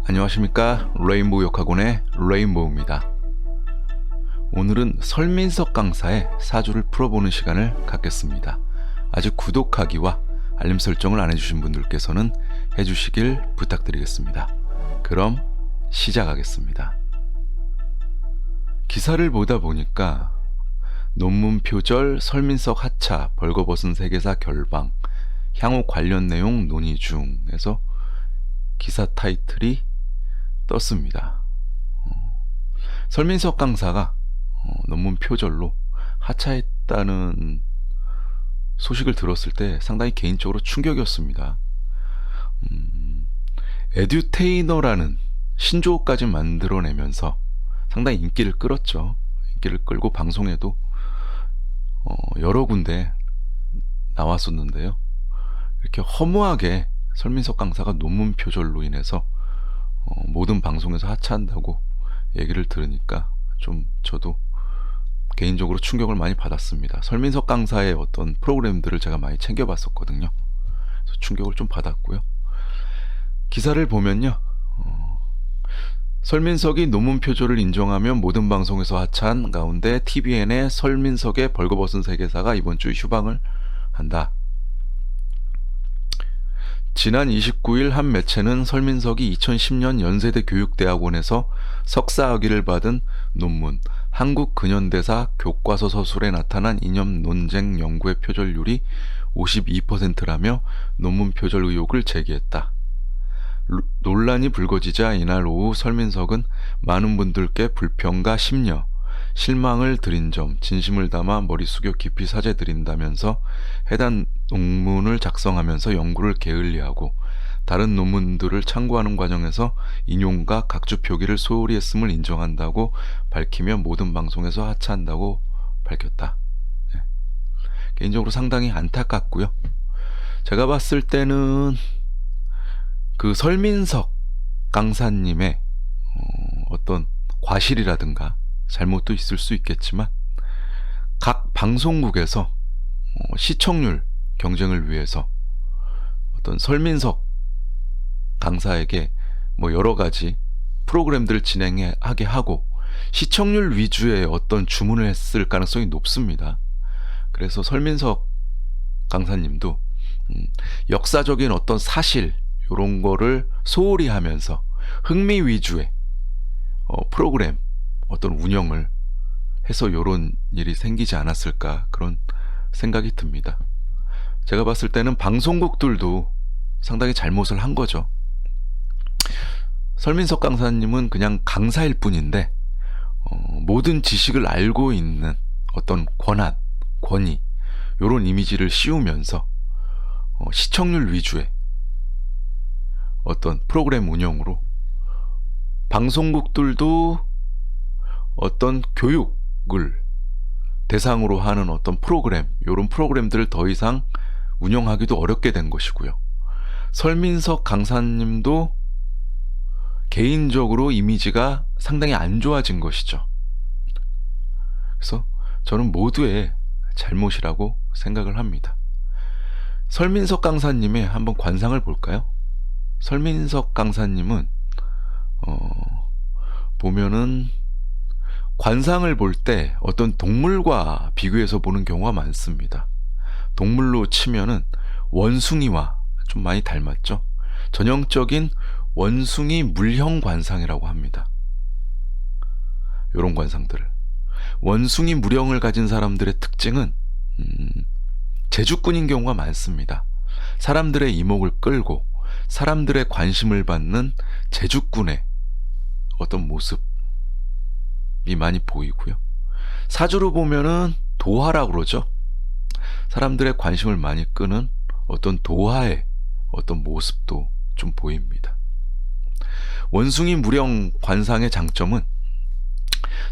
안녕하십니까. 레인보우 역학원의 레인보우입니다. 오늘은 설민석 강사의 사주를 풀어보는 시간을 갖겠습니다. 아직 구독하기와 알림 설정을 안 해주신 분들께서는 해주시길 부탁드리겠습니다. 그럼 시작하겠습니다. 기사를 보다 보니까 논문 표절, 설민석 하차, 벌거벗은 세계사 결방, 향후 관련 내용 논의 중에서 기사 타이틀이 떴습니다. 설민석 강사가 논문 표절로 하차했다는 소식을 들었을 때 상당히 개인적으로 충격이었습니다. 에듀테이너라는 신조어까지 만들어내면서 상당히 인기를 끌었죠. 인기를 끌고 방송에도 여러 군데 나왔었는데요. 이렇게 허무하게 설민석 강사가 논문 표절로 인해서 모든 방송에서 하차한다고 얘기를 들으니까 좀 저도 개인적으로 충격을 많이 받았습니다. 설민석 강사의 어떤 프로그램들을 제가 많이 챙겨봤었거든요. 그래서 충격을 좀 받았고요. 기사를 보면요, 설민석이 논문 표절을 인정하면 모든 방송에서 하차한 가운데 TVN의 설민석의 벌거벗은 세계사가 이번 주 휴방을 한다. 지난 29일 한 매체는 설민석이 2010년 연세대 교육대학원에서 석사학위를 받은 논문 한국 근현대사 교과서 서술에 나타난 이념 논쟁 연구의 표절률이 52%라며 논문 표절 의혹을 제기했다. 논란이 불거지자 이날 오후 설민석은 많은 분들께 불평과 심려, 실망을 드린 점 진심을 담아 머리 숙여 깊이 사죄드린다면서 해당 논문을 작성하면서 연구를 게을리하고 다른 논문들을 참고하는 과정에서 인용과 각주 표기를 소홀히 했음을 인정한다고 밝히며 모든 방송에서 하차한다고 밝혔다. 네. 개인적으로 상당히 안타깝고요. 제가 봤을 때는 그 설민석 강사님의 어떤 과실이라든가 잘못도 있을 수 있겠지만 각 방송국에서 시청률 경쟁을 위해서 어떤 설민석 강사에게 뭐 여러 가지 프로그램들을 진행하게 하고 시청률 위주의 어떤 주문을 했을 가능성이 높습니다. 그래서 설민석 강사님도 역사적인 어떤 사실 이런 거를 소홀히 하면서 흥미 위주의 프로그램 어떤 운영을 해서 이런 일이 생기지 않았을까 그런 생각이 듭니다. 제가 봤을 때는 방송국들도 상당히 잘못을 한 거죠. 설민석 강사님은 그냥 강사일 뿐인데 모든 지식을 알고 있는 어떤 권한, 권위 이런 이미지를 씌우면서 시청률 위주의 어떤 프로그램 운영으로 방송국들도 어떤 교육을 대상으로 하는 어떤 프로그램, 이런 프로그램들을 더 이상 운영하기도 어렵게 된 것이고요. 설민석 강사님도 개인적으로 이미지가 상당히 안 좋아진 것이죠. 그래서 저는 모두의 잘못이라고 생각을 합니다. 설민석 강사님의 한번 관상을 볼까요? 설민석 강사님은 보면은 관상을 볼 때 어떤 동물과 비교해서 보는 경우가 많습니다. 동물로 치면은 원숭이와 좀 많이 닮았죠. 전형적인 원숭이 물형 관상이라고 합니다. 이런 관상들을. 원숭이 물형을 가진 사람들의 특징은 제주꾼인 경우가 많습니다. 사람들의 이목을 끌고 사람들의 관심을 받는 제주꾼의 어떤 모습이 많이 보이고요. 사주로 보면은 도화라고 그러죠. 사람들의 관심을 많이 끄는 어떤 도화의 어떤 모습도 좀 보입니다. 원숭이 물형 관상의 장점은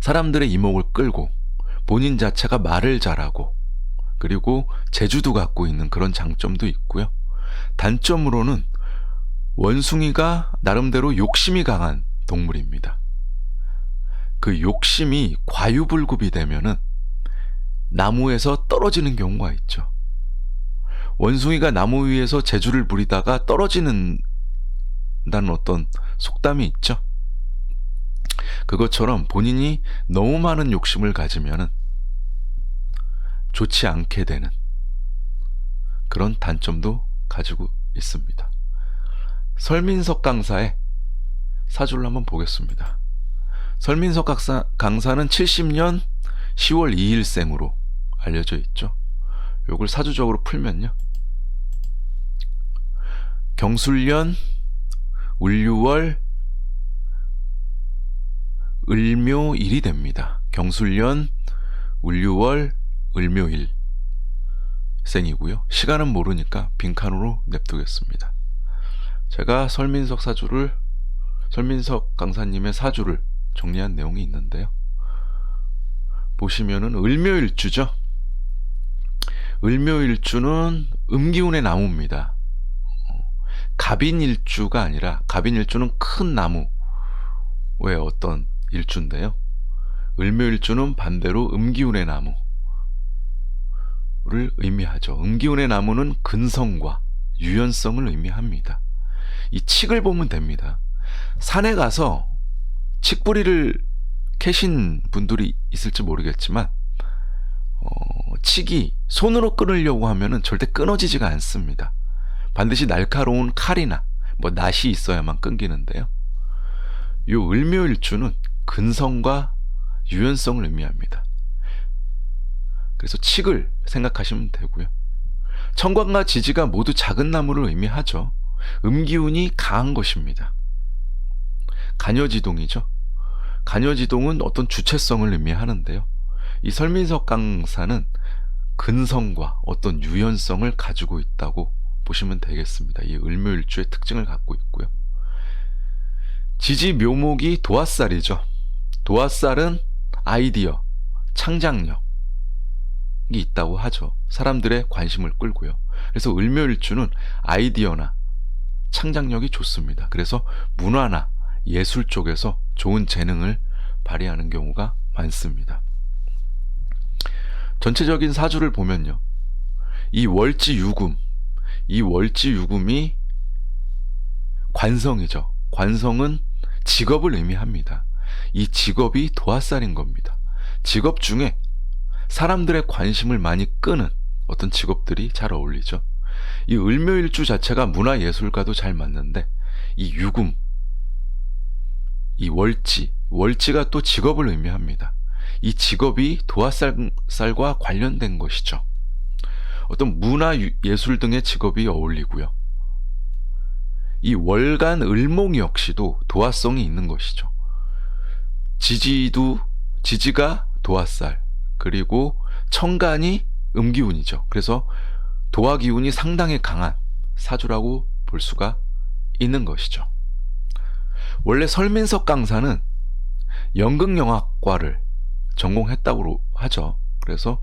사람들의 이목을 끌고 본인 자체가 말을 잘하고 그리고 재주도 갖고 있는 그런 장점도 있고요. 단점으로는 원숭이가 나름대로 욕심이 강한 동물입니다. 그 욕심이 과유불급이 되면은 나무에서 떨어지는 경우가 있죠. 원숭이가 나무 위에서 재주를 부리다가 떨어지는 된다는 어떤 속담이 있죠. 그것처럼 본인이 너무 많은 욕심을 가지면은 좋지 않게 되는 그런 단점도 가지고 있습니다. 설민석 강사의 사주를 한번 보겠습니다. 설민석 강사는 70년 10월 2일생으로 알려져 있죠. 요걸 사주적으로 풀면요, 경술년 을유월 을묘일이 됩니다. 경술년 을유월 을묘일 생이고요. 시간은 모르니까 빈칸으로 냅두겠습니다. 제가 설민석 강사님의 사주를 정리한 내용이 있는데요. 보시면은 을묘일주죠. 을묘일주는 음기운의 나무입니다. 갑인일주가 아니라, 갑인일주는 큰 나무의 어떤 일주인데요. 을묘일주는 반대로 음기운의 나무를 의미하죠. 음기운의 나무는 근성과 유연성을 의미합니다. 이 칡을 보면 됩니다. 산에 가서 칡뿌리를 캐신 분들이 있을지 모르겠지만 칡이 손으로 끊으려고 하면은 절대 끊어지지가 않습니다. 반드시 날카로운 칼이나 낫이 있어야만 끊기는데요. 이 을묘일주는 근성과 유연성을 의미합니다. 그래서 칡을 생각하시면 되고요. 청광과 지지가 모두 작은 나무를 의미하죠. 음기운이 강한 것입니다. 간여지동이죠. 간여지동은 어떤 주체성을 의미하는데요. 이 설민석 강사는 근성과 어떤 유연성을 가지고 있다고 보시면 되겠습니다. 이 을묘일주의 특징을 갖고 있고요. 지지 묘목이 도화살이죠. 도화살은 아이디어, 창작력이 있다고 하죠. 사람들의 관심을 끌고요. 그래서 을묘일주는 아이디어나 창작력이 좋습니다. 그래서 문화나 예술 쪽에서 좋은 재능을 발휘하는 경우가 많습니다. 전체적인 사주를 보면요, 이 월지유금, 이 월지유금이 관성이죠. 관성은 직업을 의미합니다. 이 직업이 도화살인 겁니다. 직업 중에 사람들의 관심을 많이 끄는 어떤 직업들이 잘 어울리죠. 이 을묘일주 자체가 문화예술과도 잘 맞는데, 이 유금, 이 월지가 또 직업을 의미합니다. 이 직업이 도화살과 관련된 것이죠. 어떤 문화예술 등의 직업이 어울리고요. 이 월간 을목 역시도 도화성이 있는 것이죠. 지지가 도화살, 그리고 천간이 음기운이죠. 그래서 도화기운이 상당히 강한 사주라고 볼 수가 있는 것이죠. 원래 설민석 강사는 연극영화과를 전공했다고 하죠. 그래서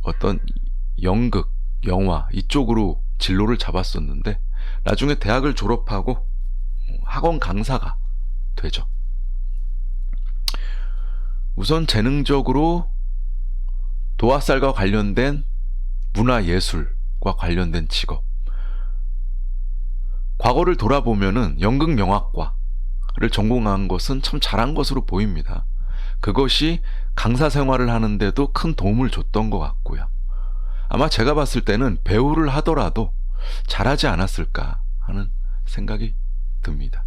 어떤 연극, 영화 이쪽으로 진로를 잡았었는데 나중에 대학을 졸업하고 학원 강사가 되죠. 우선 재능적으로 도화살과 관련된 문화예술과 관련된 직업, 과거를 돌아보면은 연극영화과를 전공한 것은 참 잘한 것으로 보입니다. 그것이 강사 생활을 하는데도 큰 도움을 줬던 것 같고요. 아마 제가 봤을 때는 배우를 하더라도 잘하지 않았을까 하는 생각이 듭니다.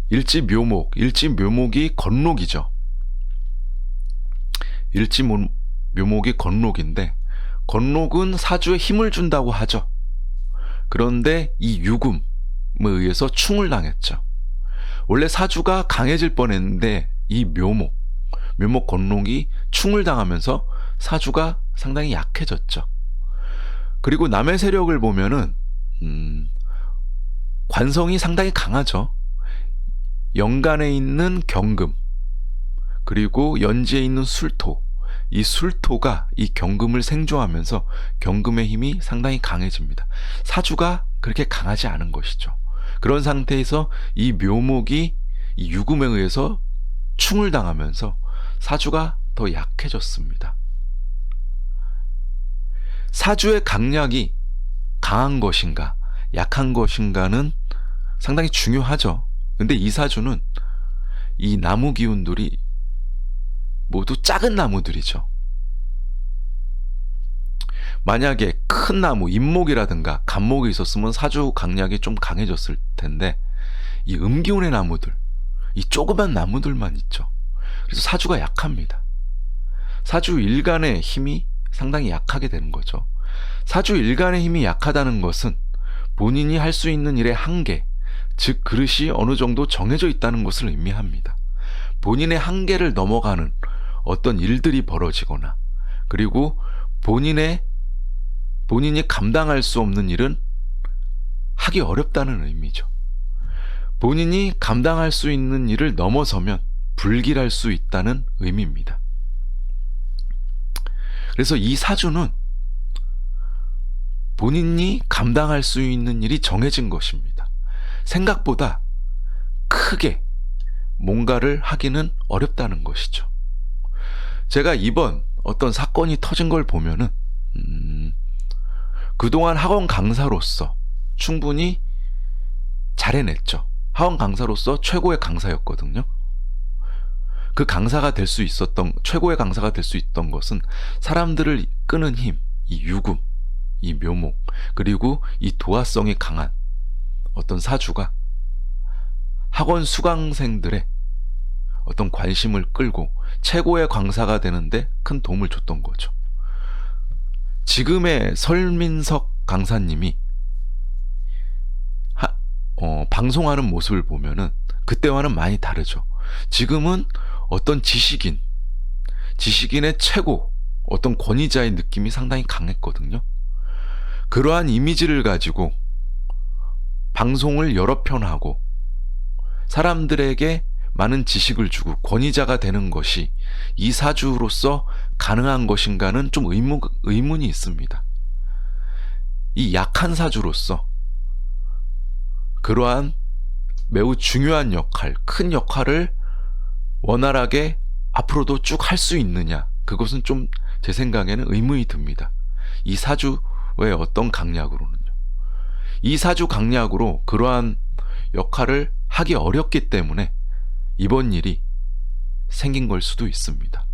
일지묘목이 건록이죠. 일지묘목이 건록인데, 건록은 사주에 힘을 준다고 하죠. 그런데 이 유금에 의해서 충을 당했죠. 원래 사주가 강해질 뻔했는데 이 묘목 건록이 충을 당하면서 사주가 상당히 약해졌죠. 그리고 남의 세력을 보면은 관성이 상당히 강하죠. 연간에 있는 경금, 그리고 연지에 있는 술토, 이 술토가 이 경금을 생조하면서 경금의 힘이 상당히 강해집니다. 사주가 그렇게 강하지 않은 것이죠. 그런 상태에서 이 묘목이 이 유금에 의해서 충을 당하면서 사주가 더 약해졌습니다. 사주의 강약이 강한 것인가, 약한 것인가는 상당히 중요하죠. 근데 이 사주는 이 나무 기운들이 모두 작은 나무들이죠. 만약에 큰 나무, 인목이라든가 간목이 있었으면 사주 강약이 좀 강해졌을 텐데, 이 음기운의 나무들, 이 조그만 나무들만 있죠. 그래서 사주가 약합니다. 사주 일간의 힘이 상당히 약하게 되는 거죠. 사주 일간의 힘이 약하다는 것은 본인이 할 수 있는 일의 한계, 즉 그릇이 어느 정도 정해져 있다는 것을 의미합니다. 본인의 한계를 넘어가는 어떤 일들이 벌어지거나, 그리고 본인이 감당할 수 없는 일은 하기 어렵다는 의미죠. 본인이 감당할 수 있는 일을 넘어서면 불길할 수 있다는 의미입니다. 그래서 이 사주는 본인이 감당할 수 있는 일이 정해진 것입니다. 생각보다 크게 뭔가를 하기는 어렵다는 것이죠. 제가 이번 어떤 사건이 터진 걸 보면은 그동안 학원 강사로서 충분히 잘 해냈죠. 학원 강사로서 최고의 강사였거든요. 그 강사가 될 수 있었던, 최고의 강사가 될 수 있던 것은 사람들을 끄는 힘, 이 유금, 이 묘목, 그리고 이 도화성이 강한 어떤 사주가 학원 수강생들의 어떤 관심을 끌고 최고의 강사가 되는데 큰 도움을 줬던 거죠. 지금의 설민석 강사님이 방송하는 모습을 보면은 그때와는 많이 다르죠. 지금은 어떤 지식인의 최고, 어떤 권위자의 느낌이 상당히 강했거든요. 그러한 이미지를 가지고 방송을 여러 편 하고 사람들에게 많은 지식을 주고 권위자가 되는 것이 이 사주로서 가능한 것인가는 좀 의문이 있습니다. 이 약한 사주로서 그러한 매우 중요한 역할, 큰 역할을 원활하게 앞으로도 쭉 할 수 있느냐, 그것은 좀 제 생각에는 의문이 듭니다. 이 사주의 어떤 강약으로는요. 이 사주 강약으로 그러한 역할을 하기 어렵기 때문에 이번 일이 생긴 걸 수도 있습니다.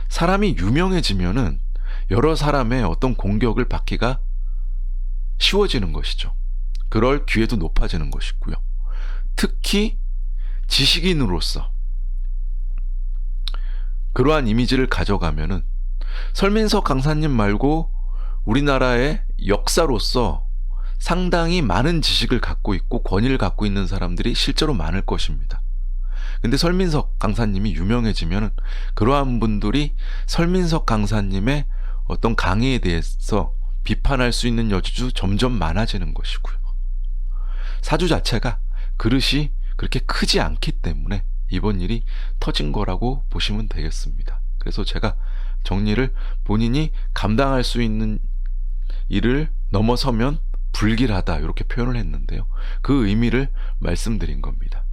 사람이 유명해지면은 여러 사람의 어떤 공격을 받기가 쉬워지는 것이죠. 그럴 기회도 높아지는 것이고요. 특히 지식인으로서 그러한 이미지를 가져가면은 설민석 강사님 말고 우리나라의 역사로서 상당히 많은 지식을 갖고 있고 권위를 갖고 있는 사람들이 실제로 많을 것입니다. 근데 설민석 강사님이 유명해지면 그러한 분들이 설민석 강사님의 어떤 강의에 대해서 비판할 수 있는 여지도 점점 많아지는 것이고요. 사주 자체가 그릇이 그렇게 크지 않기 때문에 이번 일이 터진 거라고 보시면 되겠습니다. 그래서 제가 정리를, 본인이 감당할 수 있는 일을 넘어서면 불길하다, 이렇게 표현을 했는데요. 그 의미를 말씀드린 겁니다.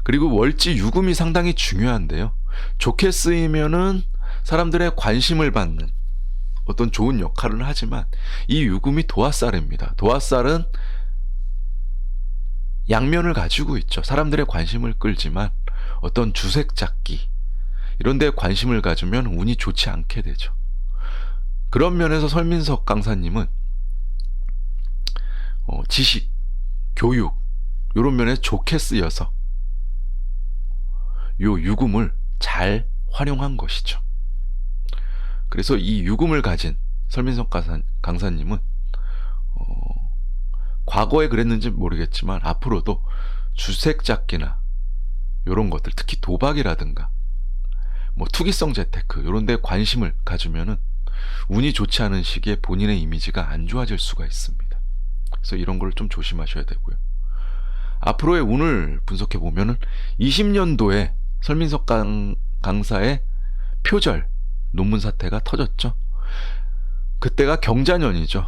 그리고 월지 유금이 상당히 중요한데요. 좋게 쓰이면은 사람들의 관심을 받는 어떤 좋은 역할을 하지만 이 유금이 도화살입니다. 도화살은 양면을 가지고 있죠. 사람들의 관심을 끌지만 어떤 주색 잡기 이런 데 관심을 가지면 운이 좋지 않게 되죠. 그런 면에서 설민석 강사님은 지식, 교육 이런 면에 좋게 쓰여서 요 유금을 잘 활용한 것이죠. 그래서 이 유금을 가진 설민석 강사님은 과거에 그랬는지 모르겠지만 앞으로도 주색잡기나 이런 것들, 특히 도박이라든가 뭐 투기성 재테크 이런 데 관심을 가지면은 운이 좋지 않은 시기에 본인의 이미지가 안 좋아질 수가 있습니다. 그래서 이런 걸 좀 조심하셔야 되고요. 앞으로의 운을 분석해 보면은 20년도에 설민석 강사의 표절 논문 사태가 터졌죠. 그때가 경자년이죠.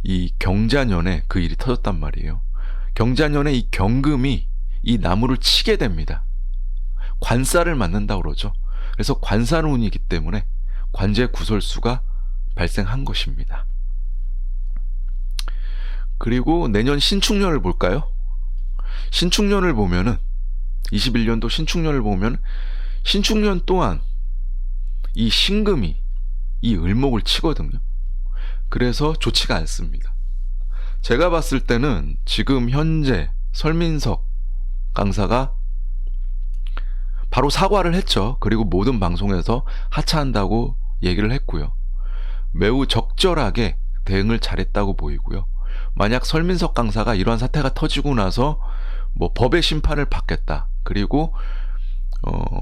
이 경자년에 그 일이 터졌단 말이에요. 경자년에 이 경금이 이 나무를 치게 됩니다. 관살을 맞는다고 그러죠. 그래서 관살운이기 때문에 관제 구설수가 발생한 것입니다. 그리고 내년 신축년을 볼까요? 신축년을 보면은 21년도 신축년을 보면 신축년 또한 이 신금이 이 을목을 치거든요. 그래서 좋지가 않습니다. 제가 봤을 때는 지금 현재 설민석 강사가 바로 사과를 했죠. 그리고 모든 방송에서 하차한다고 얘기를 했고요. 매우 적절하게 대응을 잘했다고 보이고요. 만약 설민석 강사가 이러한 사태가 터지고 나서 뭐 법의 심판을 받겠다, 그리고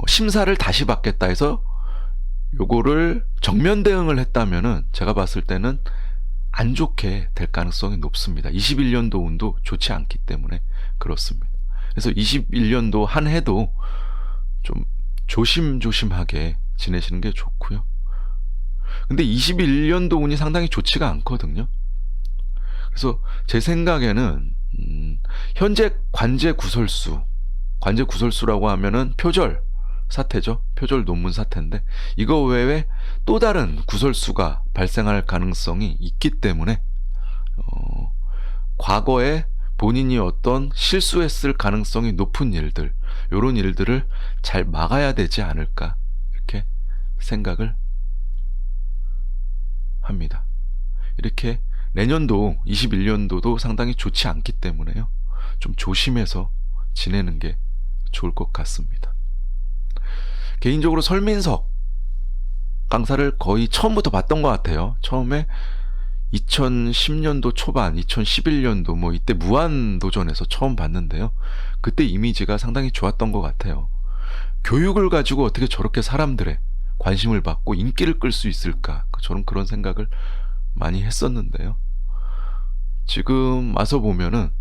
심사를 다시 받겠다 해서 요거를 정면 대응을 했다면은 제가 봤을 때는 안 좋게 될 가능성이 높습니다. 21년도 운도 좋지 않기 때문에 그렇습니다. 그래서 21년도 한 해도 좀 조심조심하게 지내시는 게 좋고요. 근데 21년도 운이 상당히 좋지가 않거든요. 그래서 제 생각에는 현재 관제구설수라고 하면은 표절 사태죠. 표절 논문 사태인데 이거 외에 또 다른 구설수가 발생할 가능성이 있기 때문에 과거에 본인이 어떤 실수했을 가능성이 높은 일들, 이런 일들을 잘 막아야 되지 않을까, 이렇게 생각을 합니다. 이렇게 내년도 21년도도 상당히 좋지 않기 때문에요. 좀 조심해서 지내는 게 좋을 것 같습니다. 개인적으로 설민석 강사를 거의 처음부터 봤던 것 같아요. 처음에 2010년도 초반, 2011년도 뭐 이때 무한도전에서 처음 봤는데요. 그때 이미지가 상당히 좋았던 것 같아요. 교육을 가지고 어떻게 저렇게 사람들의 관심을 받고 인기를 끌 수 있을까? 저는 그런 생각을 많이 했었는데요. 지금 와서 보면은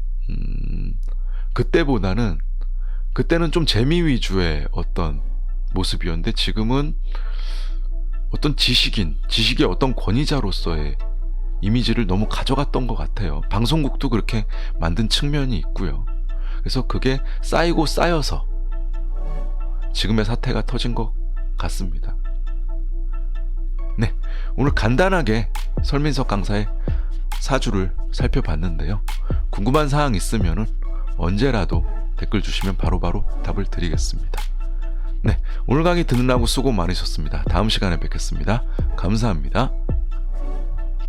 그때는 좀 재미 위주의 어떤 모습이었는데 지금은 어떤 지식의 어떤 권위자로서의 이미지를 너무 가져갔던 것 같아요. 방송국도 그렇게 만든 측면이 있고요. 그래서 그게 쌓이고 쌓여서 지금의 사태가 터진 것 같습니다. 네, 오늘 간단하게 설민석 강사의 사주를 살펴봤는데요. 궁금한 사항 있으면 언제라도 댓글 주시면 바로바로 답을 드리겠습니다. 네, 오늘 강의 듣느라고 수고 많으셨습니다. 다음 시간에 뵙겠습니다. 감사합니다.